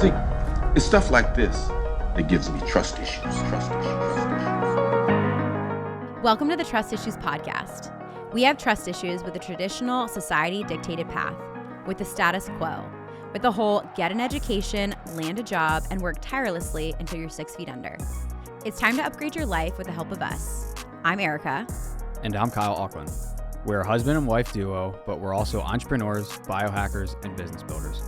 See, it's stuff like this that gives me trust issues. Welcome to the Trust Issues podcast. We have trust issues with the traditional society-dictated path, with the status quo, with the whole get an education, land a job, and work tirelessly until you're 6 feet under. It's time to upgrade your life with the help of us. I'm Erica. And I'm Kyle Auckland. We're a husband and wife duo, but we're also entrepreneurs, biohackers, and business builders.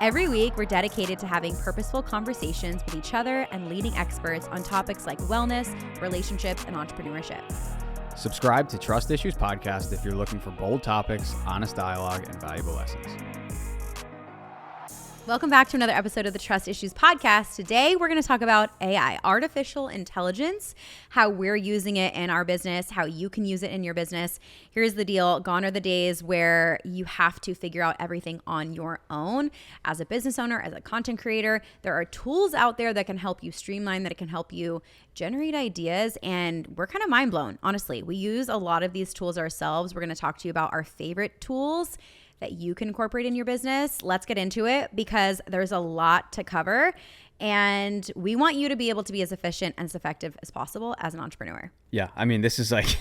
Every week, we're dedicated to having purposeful conversations with each other and leading experts on topics like wellness, relationships, and entrepreneurship. Subscribe to Trust Issues Podcast if you're looking for bold topics, honest dialogue, and valuable lessons. Welcome back to another episode of the Trust Issues Podcast. Today, we're going to talk about AI, artificial intelligence, how we're using it in our business, how you can use it in your business. Here's the deal. Gone are the days where you have to figure out everything on your own. As a business owner, as a content creator, there are tools out there that can help you streamline, that can help you generate ideas, and we're kind of mind blown, honestly. We use a lot of these tools ourselves. We're going to talk to you about our favorite tools that you can incorporate in your business. Let's get into it because there's a lot to cover and we want you to be able to be as efficient and as effective as possible as an entrepreneur. Yeah, I mean, this is like,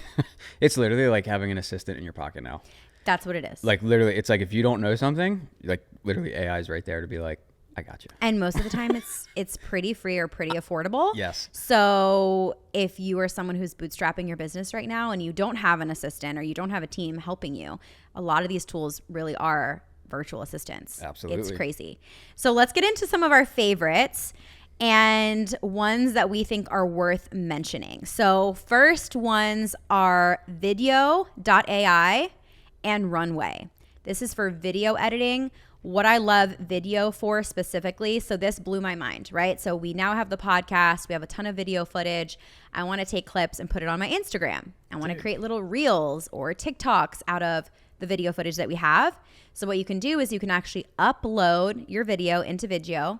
it's literally like having an assistant in your pocket now. That's what it is. Like literally, it's like if you don't know something, like literally AI is right there to be like, I got you. And most of the time it's pretty free or pretty affordable. Yes. So if you are someone who's bootstrapping your business right now and you don't have an assistant or you don't have a team helping you, a lot of these tools really are virtual assistants. Absolutely. It's crazy. So let's get into some of our favorites and ones that we think are worth mentioning. So first ones are Vidyo.ai and Runway. This is for video editing. What I love Vidyo for specifically, so this blew my mind, right? So we now have the podcast. We have a ton of video footage. I want to take clips and put it on my Instagram. I want to create little reels or TikToks out of the video footage that we have. So what you can do is you can actually upload your video into Vidyo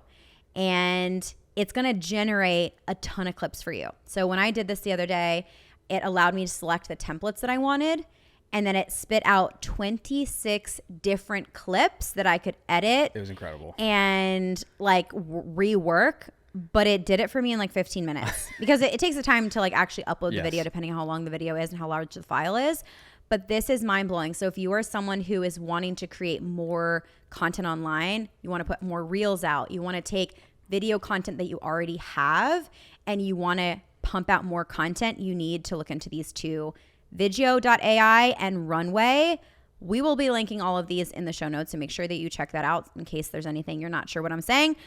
and it's going to generate a ton of clips for you. So when I did this the other day, it allowed me to select the templates that I wanted. And then it spit out 26 different clips that I could edit. It was incredible. And like rework, but it did it for me in like 15 minutes because it takes the time to like actually upload the video depending on how long the video is and how large the file is. But this is mind blowing. So if you are someone who is wanting to create more content online, you want to put more reels out, you want to take video content that you already have and you want to pump out more content, you need to look into these two, Vidyo.ai and Runway. We will be linking all of these in the show notes, so make sure that you check that out in case there's anything you're not sure what I'm saying,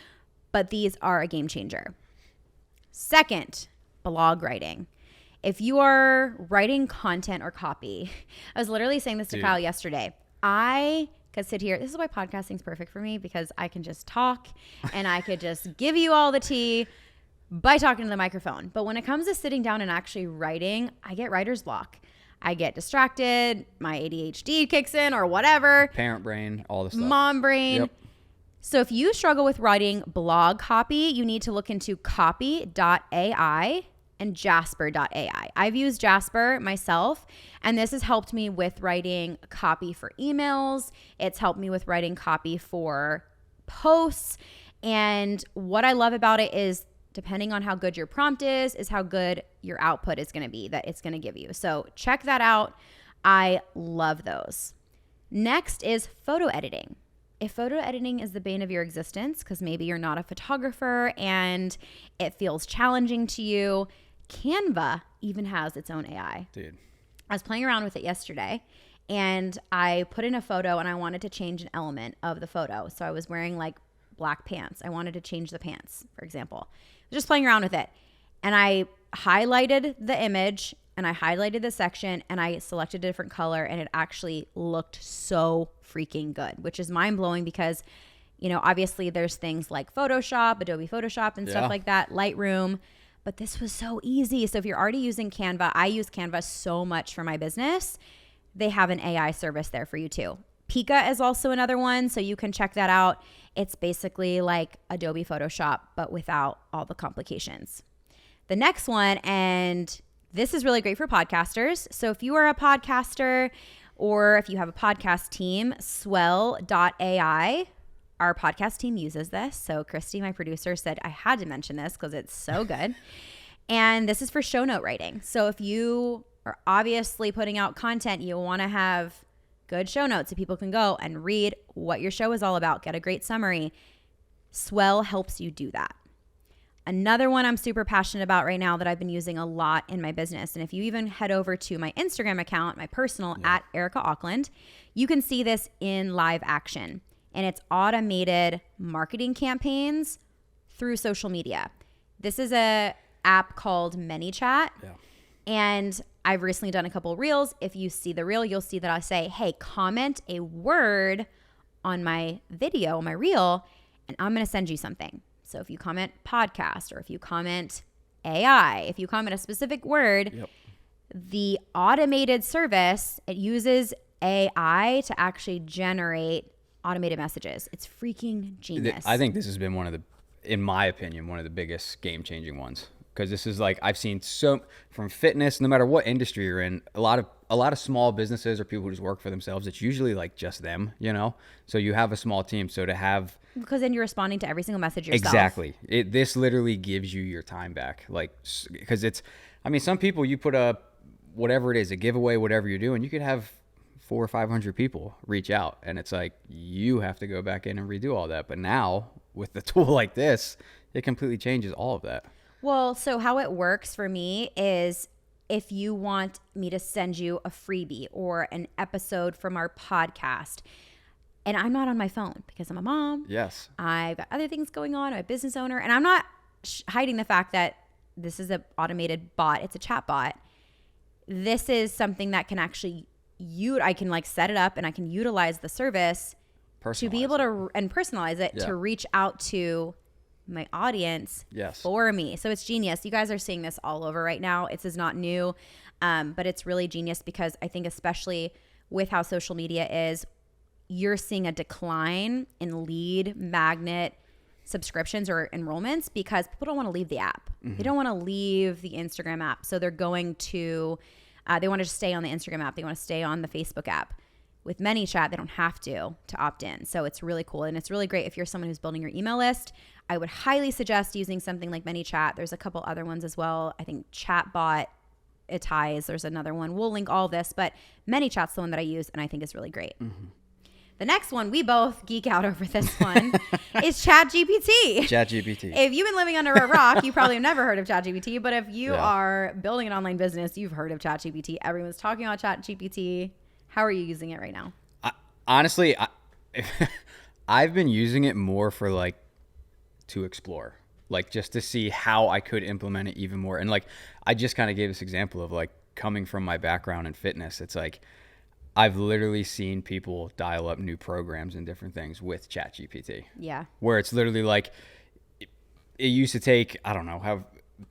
but these are a game changer. Second, blog writing. If you are writing content or copy, I was literally saying this to Kyle yesterday. I could sit here. This is why podcasting is perfect for me because I can just talk and I could just give you all the tea by talking to the microphone. But when it comes to sitting down and actually writing, I get writer's block. I get distracted, my ADHD kicks in or whatever. Parent brain, all the stuff. Mom brain. Yep. So if you struggle with writing blog copy, you need to look into copy.ai and Jasper.ai. I've used Jasper myself, and this has helped me with writing copy for emails. It's helped me with writing copy for posts. And what I love about it is depending on how good your prompt is how good your output is going to be, that it's going to give you. So check that out. I love those. Next is photo editing. If photo editing is the bane of your existence, because maybe you're not a photographer and it feels challenging to you, Canva even has its own AI. Dude. I was playing around with it yesterday and I put in a photo and I wanted to change an element of the photo. So I was wearing like black pants. I wanted to change the pants, for example. Just playing around with it. And I highlighted the image and I highlighted the section and I selected a different color and it actually looked so freaking good, which is mind blowing because, you know, obviously there's things like Photoshop, Adobe Photoshop and stuff like that, Lightroom, but this was so easy. So if you're already using Canva, I use Canva so much for my business. They have an AI service there for you too. Pika is also another one, so you can check that out. It's basically like Adobe Photoshop, but without all the complications. The next one, and this is really great for podcasters. So if you are a podcaster or if you have a podcast team, Swell.ai our podcast team uses this. So Christy, my producer, said I had to mention this because it's so good. And this is for show note writing. So if you are obviously putting out content, you want to have good show notes so people can go and read what your show is all about, get a great summary. Swell helps you do that. Another one I'm super passionate about right now that I've been using a lot in my business. And if you even head over to my Instagram account, my personal at Erica Auckland, you can see this in live action. And it's automated marketing campaigns through social media. This is a app called ManyChat. Yeah. And I've recently done a couple reels. If you see the reel, you'll see that I say, hey, comment a word on my video, my reel, and I'm going to send you something. So if you comment podcast, or if you comment AI, if you comment a specific word, the automated service, it uses AI to actually generate automated messages. It's freaking genius. I think this has been in my opinion, one of the biggest game-changing ones. Because this is like, I've seen from fitness, no matter what industry you're in, a lot of small businesses or people who just work for themselves, it's usually like just them, So you have a small team. So to have... Because then you're responding to every single message yourself. Exactly. This literally gives you your time back. Like, because some people, you put whatever it is, a giveaway, whatever you're doing, you could have 400 or 500 people reach out. And it's like, you have to go back in and redo all that. But now with a tool like this, it completely changes all of that. Well, so how it works for me is if you want me to send you a freebie or an episode from our podcast, and I'm not on my phone because I'm a mom. Yes. I've got other things going on. I'm a business owner, and I'm not hiding the fact that this is an automated bot. It's a chat bot. This is something that can actually, I can like set it up and I can utilize the service to be able to, and personalize it to reach out to my audience for me. So it's genius. You guys are seeing this all over right now. This is not new, but it's really genius because I think especially with how social media is, you're seeing a decline in lead magnet subscriptions or enrollments because people don't want to leave the app. They don't want to leave the Instagram app. So they're going to, they want to just stay on the Instagram app. They want to stay on the Facebook app. With ManyChat, they don't have to opt in. So it's really cool. And it's really great if you're someone who's building your email list. I would highly suggest using something like ManyChat. There's a couple other ones as well. I think Chatbot, Etize, there's another one. We'll link all this, but ManyChat's the one that I use and I think is really great. The next one, we both geek out over this one, is ChatGPT. ChatGPT. If you've been living under a rock, you probably have never heard of ChatGPT, but if you are building an online business, you've heard of ChatGPT. Everyone's talking about ChatGPT. How are you using it right now? Honestly, I've been using it more for like to explore, like just to see how I could implement it even more. And like, I just kind of gave this example of like coming from my background in fitness. It's like, I've literally seen people dial up new programs and different things with ChatGPT. Yeah. Where it's literally like, it used to take, I don't know,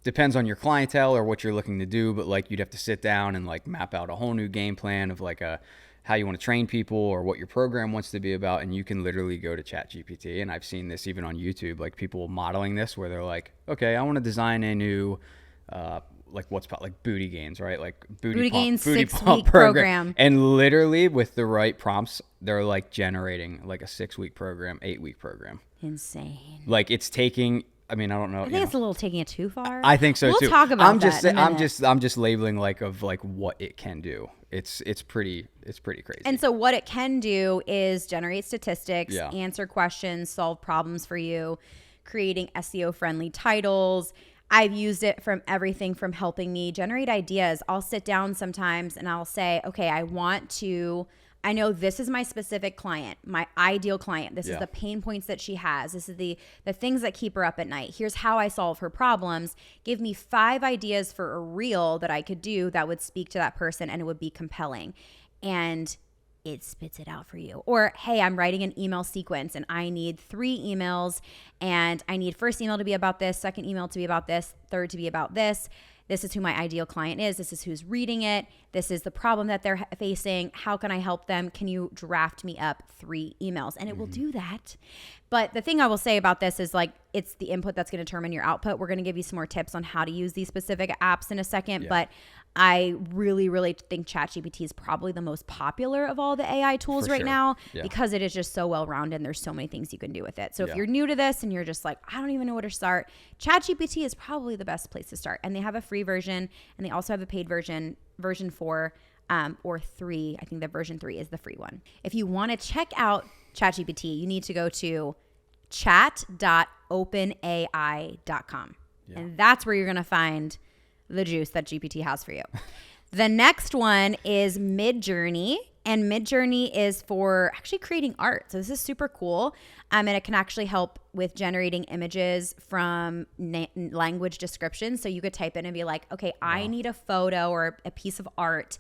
depends on your clientele or what you're looking to do, but like you'd have to sit down and like map out a whole new game plan of like how you want to train people or what your program wants to be about. And you can literally go to ChatGPT. And I've seen this even on YouTube, like people modeling this where they're like, okay, I want to design a new, like booty gains, right? Like booty gains, booty 6-week program. And literally with the right prompts, they're like generating like a 6-week program, 8-week program. Insane. Like it's taking, I mean, I don't know. I think it's a little taking it too far. I think so too. We'll talk about that in a minute. I'm just labeling like what it can do. It's pretty crazy. And so what it can do is generate statistics, answer questions, solve problems for you, creating SEO friendly titles. I've used it from everything from helping me generate ideas. I'll sit down sometimes and I'll say, okay, I know this is my specific client, my ideal client. This is the pain points that she has. This is the things that keep her up at night. Here's how I solve her problems. Give me 5 ideas for a reel that I could do that would speak to that person and it would be compelling. And it spits it out for you. Or, hey, I'm writing an email sequence and I need 3 emails and I need first email to be about this, second email to be about this, third to be about this. This is who my ideal client is. This is who's reading it. This is the problem that they're facing. How can I help them? Can you draft me up 3 emails? And it will do that. But the thing I will say about this is like, it's the input that's going to determine your output. We're going to give you some more tips on how to use these specific apps in a second. But I really, really think ChatGPT is probably the most popular of all the AI tools right now because it is just so well-rounded and there's so many things you can do with it. So if you're new to this and you're just like, I don't even know where to start, ChatGPT is probably the best place to start. And they have a free version and they also have a paid version 4 or 3. I think the version 3 is the free one. If you want to check out ChatGPT, you need to go to chat.openai.com. Yeah. And that's where you're going to find the juice that GPT has for you. The next one is Midjourney, and Midjourney is for actually creating art. So this is super cool. And it can actually help with generating images from language descriptions. So you could type in and be like, okay, I need a photo or a piece of art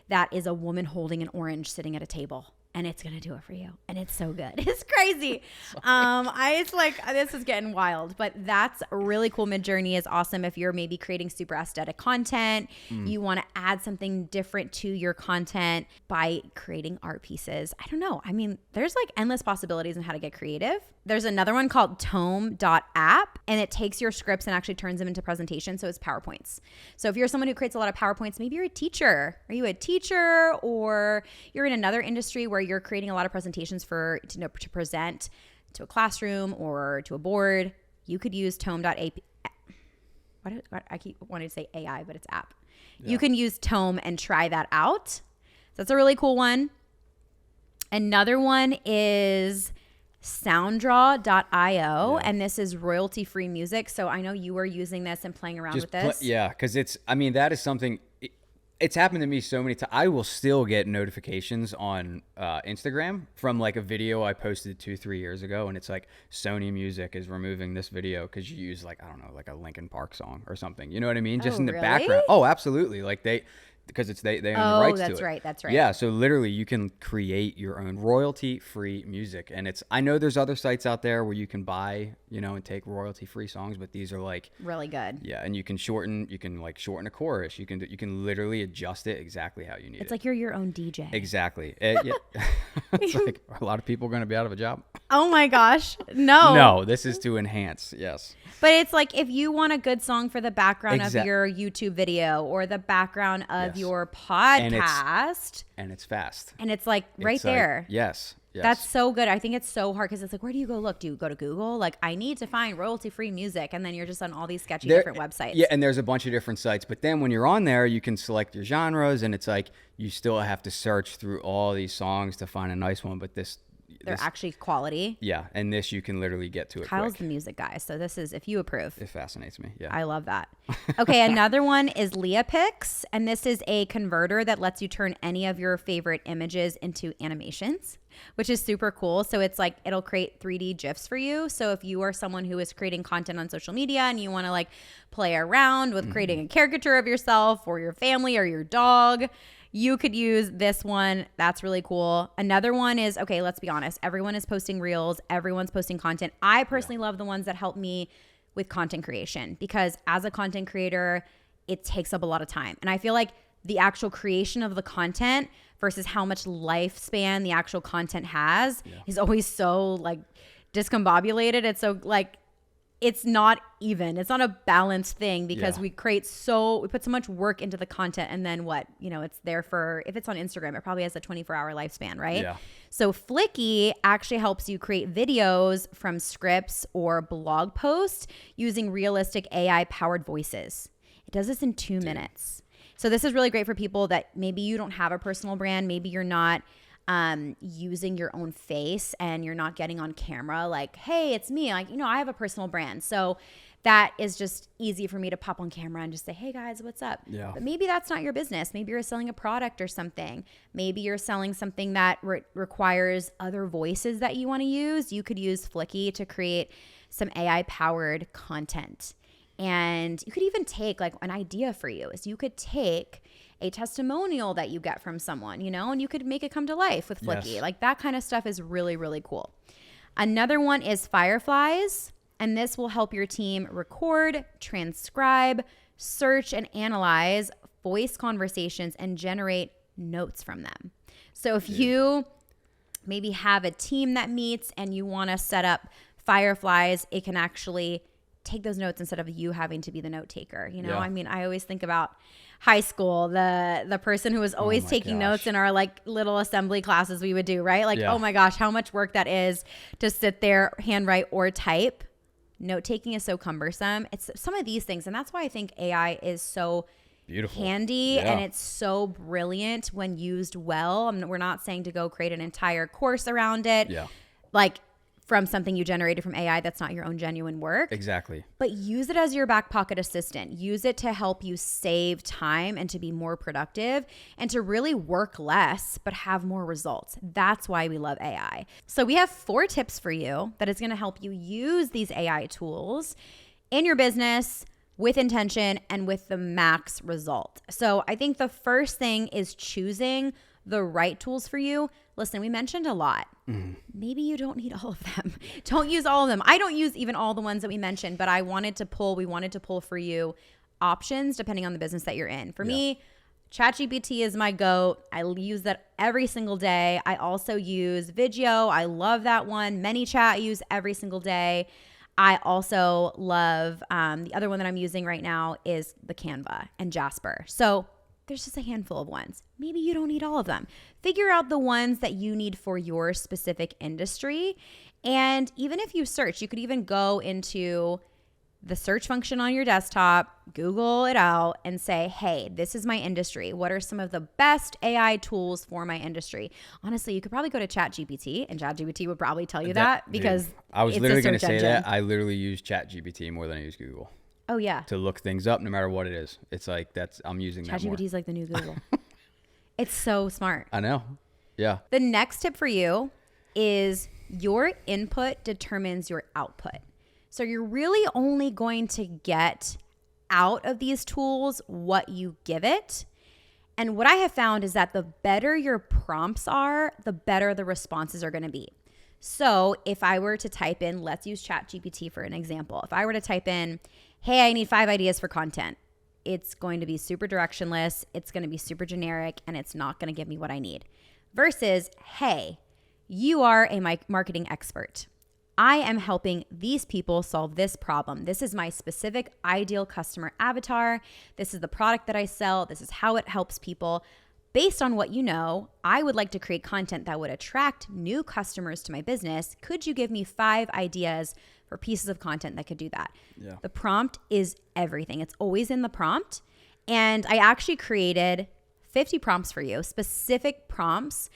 that is a woman holding an orange sitting at a table. And it's going to do it for you. And it's so good. It's crazy. It's like, this is getting wild. But that's really cool. Midjourney is awesome if you're maybe creating super aesthetic content. You want to add something different to your content by creating art pieces. I don't know. I mean, there's like endless possibilities in how to get creative. There's another one called tome.app, and it takes your scripts and actually turns them into presentations. So it's PowerPoints. So if you're someone who creates a lot of PowerPoints, maybe you're a teacher. Are you a teacher, or you're in another industry where you're creating a lot of presentations to present to a classroom or to a board? You could use tome.app. I keep wanting to say AI, but it's app. Yeah. You can use Tome and try that out. So that's a really cool one. Another one is sounddraw.io, and this is royalty-free music. So I know you were using this and playing around with this. Because that is something, it's happened to me so many times. I will still get notifications on Instagram from like a video I posted 2-3 years ago, and it's like, Sony Music is removing this video because you use like, I don't know, like a Linkin Park song or something. You know what I mean? Just in the background. Oh, absolutely. Like because they own the rights to it. That's right. Yeah, so literally you can create your own royalty-free music, and I know there's other sites out there where you can buy, and take royalty-free songs, but these are like really good. Yeah, and you can shorten a chorus. You can literally adjust it exactly how you need it. It's like you're your own DJ. Exactly. It's like, are a lot of people going to be out of a job? Oh my gosh, no. No, this is to enhance. Yes. But it's like if you want a good song for the background of your YouTube video or the background of your podcast. And it's fast. And it's like right there. Yes. That's so good. I think it's so hard because it's like, where do you go look? Do you go to Google? Like, I need to find royalty-free music. And then you're just on all these sketchy different websites. Yeah, and there's a bunch of different sites. But then when you're on there, you can select your genres. And it's like you still have to search through all these songs to find a nice one. But they're actually quality. Yeah, and this you can literally get to it Kyle's quick. The music guy, so this is, if you approve. It fascinates me, yeah. I love that. Okay, another one is Leapix, and this is a converter that lets you turn any of your favorite images into animations, which is super cool. So it's like, it'll create 3D GIFs for you. So if you are someone who is creating content on social media and you want to like play around with creating a caricature of yourself or your family or your dog, you could use this one. That's really cool. Another one is, okay, let's be honest. Everyone is posting reels. Everyone's posting content. I personally love the ones that help me with content creation because as a content creator, it takes up a lot of time. And I feel like the actual creation of the content versus how much lifespan the actual content has is always so like discombobulated. It's so like, it's not even. It's not a balanced thing because we put so much work into the content and then what? It's there for, if it's on Instagram, it probably has a 24-hour lifespan, right? Yeah. So Flicky actually helps you create videos from scripts or blog posts using realistic AI-powered voices. It does this in 2 minutes. So this is really great for people that maybe you don't have a personal brand. Maybe you're not using your own face and you're not getting on camera like, hey, it's me. Like, I have a personal brand. So that is just easy for me to pop on camera and just say, hey guys, what's up? Yeah. But maybe that's not your business. Maybe you're selling a product or something. Maybe you're selling something that requires other voices that you want to use. You could use Flicky to create some AI powered content. And you could even take like an idea for you is you could take a testimonial that you get from someone, and you could make it come to life with Flicky. Like that kind of stuff is really, really cool. Another one is Fireflies, and this will help your team record, transcribe, search, and analyze voice conversations and generate notes from them. So if you maybe have a team that meets and you want to set up Fireflies, it can actually take those notes instead of you having to be the note taker. You know, Yeah. I mean, I always think about high school, the person who was always my taking gosh. notes in our like little assembly classes we would do, right? Like, Yeah. oh my gosh, how much work that is to sit there, handwrite or type. Note taking is so cumbersome. It's some of these things. And that's why I think AI is so Beautiful. handy Yeah. and it's so brilliant when used well. I mean, we're not saying to go create an entire course around it. Yeah. Like from something you generated from AI that's not your own genuine work. Exactly. But use it as your back pocket assistant. Use it to help you save time and to be more productive and to really work less but have more results. That's why we love AI. So we have 4 tips for you that is going to help you use these AI tools in your business with intention and with the max result. So I think the first thing is choosing the right tools for you. Listen, we mentioned a lot. Maybe you don't need all of them. Don't use all of them. I don't use even all the ones that we mentioned, but we wanted to pull for you options depending on the business that you're in. For me, ChatGPT is my GOAT. I use that every single day. I also use Vidyo. I love that one. ManyChat I use every single day. I also love the other one that I'm using right now is the Canva and Jasper. So there's just a handful of ones. Maybe you don't need all of them. Figure out the ones that you need for your specific industry. And even if you search, you could even go into the search function on your desktop, Google it out and say, hey, this is my industry. What are some of the best AI tools for my industry? Honestly, you could probably go to ChatGPT and ChatGPT would probably tell you that because dude, I was it's literally a going to search say engine. that. I literally use ChatGPT more than I use Google Oh yeah. to look things up no matter what it is. It's like I'm using that more. ChatGPT is like the new Google. It's so smart. I know. Yeah. The next tip for you is your input determines your output. So you're really only going to get out of these tools what you give it. And what I have found is that the better your prompts are, the better the responses are going to be. So if I were to type in, let's use ChatGPT for an example. If I were to type in, hey, I need 5 ideas for content, it's going to be super directionless, it's going to be super generic, and it's not going to give me what I need. Versus, hey, you are a marketing expert. I am helping these people solve this problem. This is my specific ideal customer avatar. This is the product that I sell. This is how it helps people. Based on what you know, I would like to create content that would attract new customers to my business. Could you give me 5 ideas for pieces of content that could do that? Yeah. The prompt is everything. It's always in the prompt. And I actually created 50 prompts for you, specific prompts.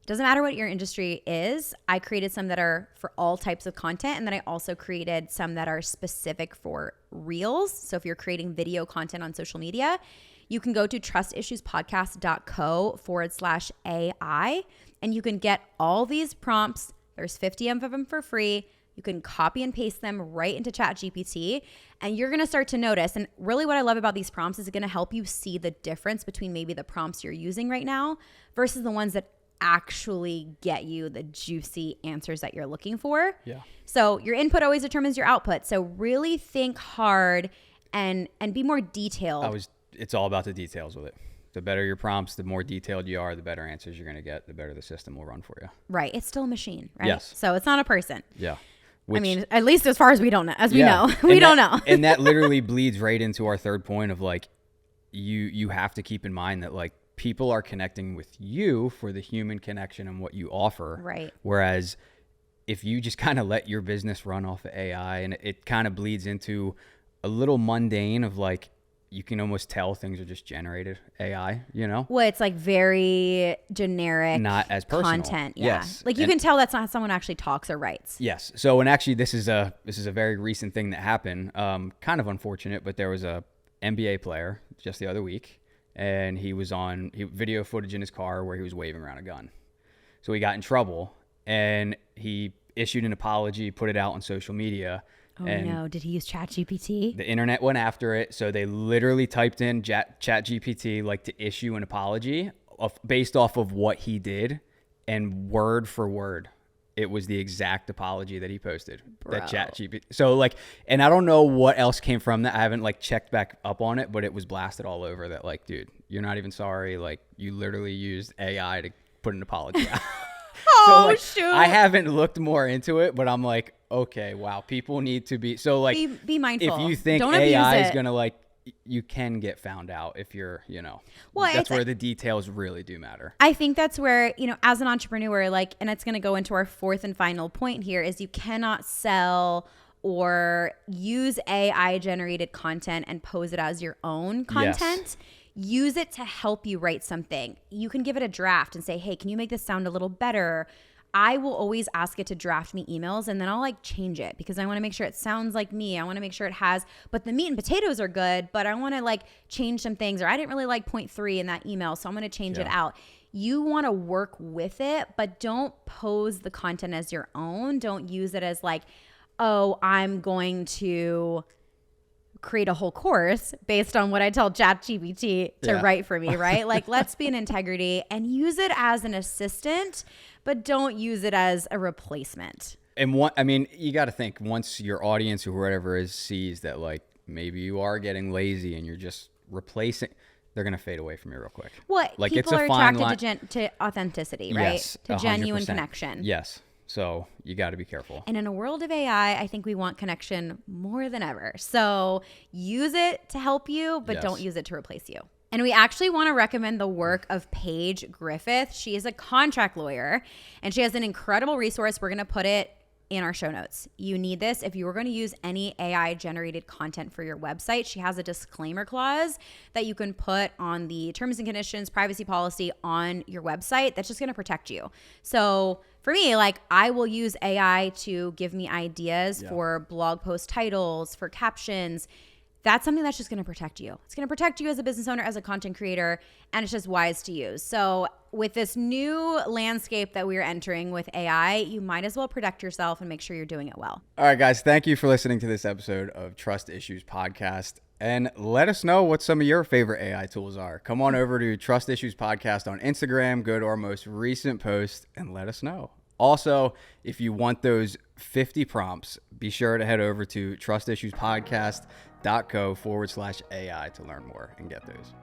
Doesn't matter what your industry is. I created some that are for all types of content. And then I also created some that are specific for reels. So if you're creating video content on social media, you can go to trustissuespodcast.co/AI and you can get all these prompts. There's 50 of them for free. You can copy and paste them right into ChatGPT and you're going to start to notice. And really what I love about these prompts is it's going to help you see the difference between maybe the prompts you're using right now versus the ones that actually get you the juicy answers that you're looking for. Yeah. So your input always determines your output. So really think hard and be more detailed. It's all about the details with it. The better your prompts, the more detailed you are, the better answers you're going to get, the better the system will run for you. Right. It's still a machine, right? Yes. So it's not a person. Yeah. I mean, at least as far as we don't know, we know, we don't know. And that literally bleeds right into our third point of like, you have to keep in mind that like people are connecting with you for the human connection and what you offer. Right. Whereas if you just kind of let your business run off of AI and it kind of bleeds into a little mundane of like, you can almost tell things are just generated AI, you know? Well, it's like very generic, not as personal content. Yeah. Yes. Like you can tell that's not how someone actually talks or writes. Yes. So, and actually this is a very recent thing that happened. Kind of unfortunate, but there was a NBA player just the other week and he was on video footage in his car where he was waving around a gun. So he got in trouble and he issued an apology, put it out on social media. Oh and no, did he use ChatGPT? the internet went after it. So they literally typed in ChatGPT like to issue an apology based off of what he did, and word for word, it was the exact apology that he posted. Bro. That ChatGPT. So like, and I don't know what else came from that. I haven't like checked back up on it, but it was blasted all over that like, dude, you're not even sorry. Like you literally used AI to put an apology out. Oh, like, shoot. I haven't looked more into it, but I'm like, okay, wow, people need to be so like be mindful. If you think Don't AI abuse is it. gonna like, you can get found out if you're, Well, that's where the details really do matter. I think that's where, as an entrepreneur, like, and it's going to go into our fourth and final point here, is you cannot sell or use AI generated content and pose it as your own content. Yes. Use it to help you write something. You can give it a draft and say, hey, can you make this sound a little better? I will always ask it to draft me emails, and then I'll like change it because I want to make sure it sounds like me. I want to make sure it has, but the meat and potatoes are good, but I want to like change some things, or I didn't really like point 3 in that email, so I'm going to change it out. You want to work with it, but don't pose the content as your own. Don't use it as like, oh, I'm going to create a whole course based on what I tell ChatGPT to write for me, right? Like, let's be in integrity and use it as an assistant, but don't use it as a replacement. And you got to think, once your audience or whatever is sees that like maybe you are getting lazy and you're just replacing, they're going to fade away from you real quick. Well, like, people are attracted to authenticity, right? Yes, to genuine 100%. Connection. Yes. So you got to be careful. And in a world of AI, I think we want connection more than ever. So use it to help you, but don't use it to replace you. And we actually want to recommend the work of Paige Griffith. She is a contract lawyer, and she has an incredible resource. We're going to put it in our show notes. You need this if you were going to use any AI generated content for your website. She has a disclaimer clause that you can put on the terms and conditions, privacy policy on your website that's just going to protect you. So for me, like, I will use AI to give me ideas for blog post titles, for captions. That's something that's just going to protect you. It's going to protect you as a business owner, as a content creator, and it's just wise to use. So with this new landscape that we're entering with AI, you might as well protect yourself and make sure you're doing it well. All right, guys, thank you for listening to this episode of Trust Issues Podcast. And let us know what some of your favorite AI tools are. Come on over to Trust Issues Podcast on Instagram, go to our most recent post, and let us know. Also, if you want those 50 prompts, be sure to head over to trustissuespodcast.co/AI to learn more and get those.